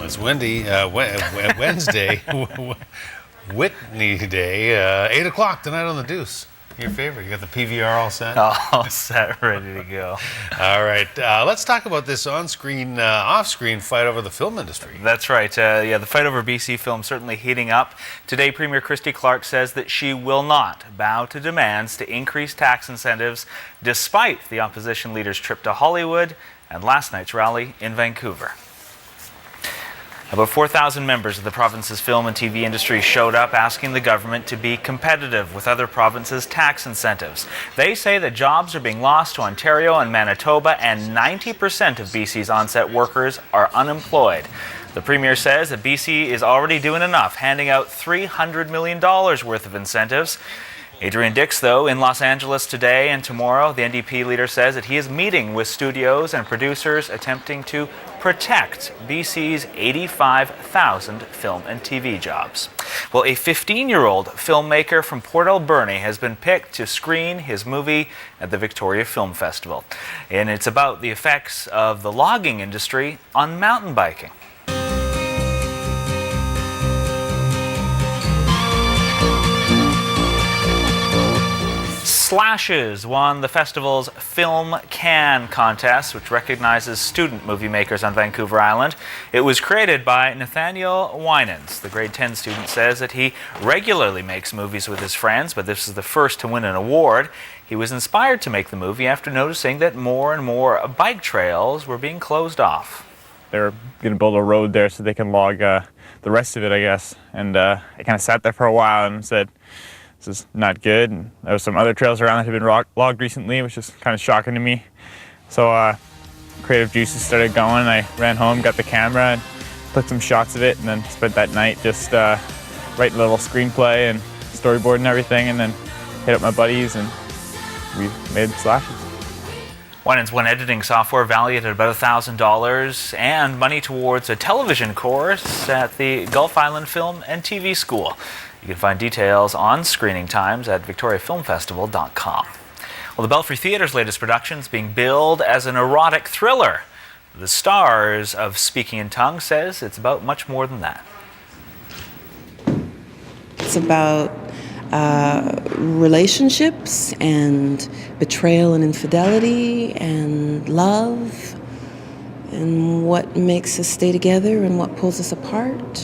It's Wednesday, Whitney Day, 8 o'clock tonight on the Deuce. Your favorite. You got the PVR all set? All set, ready to go. All right. Let's talk about this on-screen, off-screen fight over the film industry. That's right. The fight over BC film certainly heating up. Today, Premier Christy Clark says that she will not bow to demands to increase tax incentives despite the opposition leader's trip to Hollywood and last night's rally in Vancouver. About 4,000 members of the province's film and TV industry showed up asking the government to be competitive with other provinces' tax incentives. They say that jobs are being lost to Ontario and Manitoba, and 90% of BC's onset workers are unemployed. The Premier says that BC is already doing enough, handing out $300 million worth of incentives. Adrian Dix, though, in Los Angeles today and tomorrow, the NDP leader says that he is meeting with studios and producers attempting to protect BC's 85,000 film and TV jobs. Well, a 15-year-old filmmaker from Port Alberni has been picked to screen his movie at the Victoria Film Festival. And it's about the effects of the logging industry on mountain biking. Slashes won the festival's Film Can contest, which recognizes student movie makers on Vancouver Island. It was created by Nathaniel Winans. The grade 10 student says that he regularly makes movies with his friends, but this is the first to win an award. He was inspired to make the movie after noticing that more and more bike trails were being closed off. They're going to build a road there so they can log the rest of it, I guess. And I kind of sat there for a while and said, this is not good. And there were some other trails around that had been logged recently, which is kind of shocking to me. So creative juices started going. I ran home, got the camera, and took some shots of it, and then spent that night just writing a little screenplay and storyboard and everything, and then hit up my buddies, and we made Slashes. Winans won editing software valued at about $1,000 and money towards a television course at the Gulf Island Film and TV School. You can find details on screening times at victoriafilmfestival.com. Well, the Belfry Theatre's latest production is being billed as an erotic thriller. The stars of Speaking in Tongues says it's about much more than that. It's about relationships and betrayal and infidelity and love and what makes us stay together and what pulls us apart.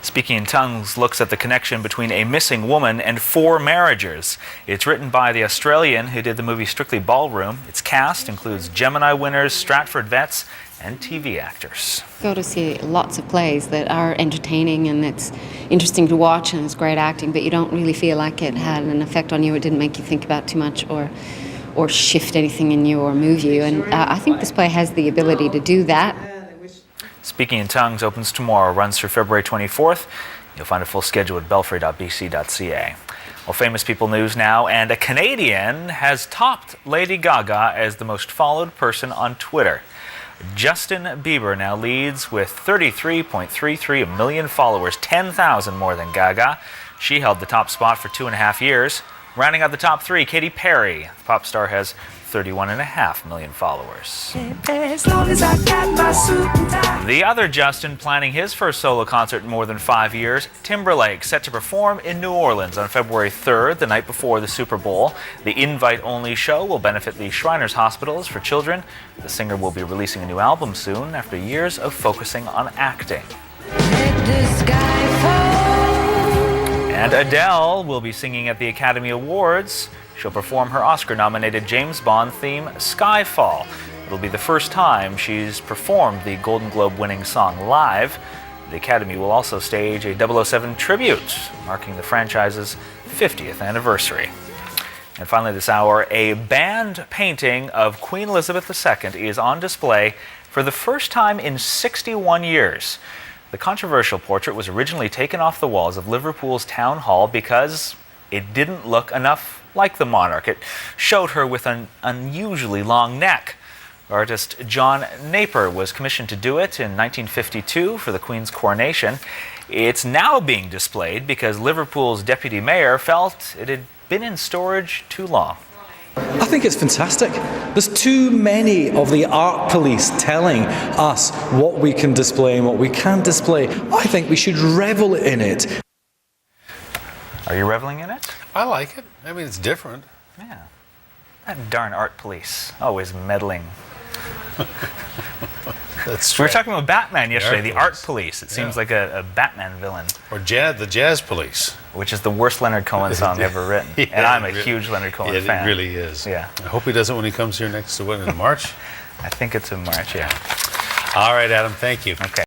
Speaking in Tongues looks at the connection between a missing woman and 4 marriages. It's written by the Australian who did the movie Strictly Ballroom. Its cast includes Gemini winners, Stratford vets, and TV actors. Go to see lots of plays that are entertaining and it's interesting to watch and it's great acting, but you don't really feel like it had an effect on you. It didn't make you think about too much or shift anything in you or move you. And I think this play has the ability to do that. Speaking in Tongues opens tomorrow, runs through February 24th. You'll find a full schedule at belfry.bc.ca. Well, famous people news now, and a Canadian has topped Lady Gaga as the most followed person on Twitter. Justin Bieber now leads with 33.33 million followers, 10,000 more than Gaga. She held the top spot for 2.5 years. Rounding out the top 3, Katy Perry. The pop star has 31.5 million followers. The other Justin planning his first solo concert in more than 5 years, Timberlake, set to perform in New Orleans on February 3rd, the night before the Super Bowl. The invite-only show will benefit the Shriners Hospitals for Children. The singer will be releasing a new album soon after years of focusing on acting. And Adele will be singing at the Academy Awards. She'll perform her Oscar-nominated James Bond theme, Skyfall. It'll be the first time she's performed the Golden Globe-winning song live. The Academy will also stage a 007 tribute, marking the franchise's 50th anniversary. And finally this hour, a band painting of Queen Elizabeth II is on display for the first time in 61 years. The controversial portrait was originally taken off the walls of Liverpool's Town Hall because it didn't look enough like the monarch. It showed her with an unusually long neck. Artist John Napier was commissioned to do it in 1952 for the Queen's coronation. It's now being displayed because Liverpool's deputy mayor felt it had been in storage too long. I think it's fantastic. There's too many of the art police telling us what we can display and what we can't display. I think we should revel in it. Are you reveling in it? I like it. I mean, it's different. Yeah. That darn art police, always meddling. That's We were right. talking about Batman yesterday, the art police. police. It seems Yeah. like a Batman villain, Or the Jazz Police. which is the worst Leonard Cohen song ever written. Yeah, And I'm a it really- huge Leonard Cohen Yeah, fan. it really is. Yeah. I hope he does it when he comes here next to what, in March? I think it's in March, yeah. All right, Adam, thank you. Okay.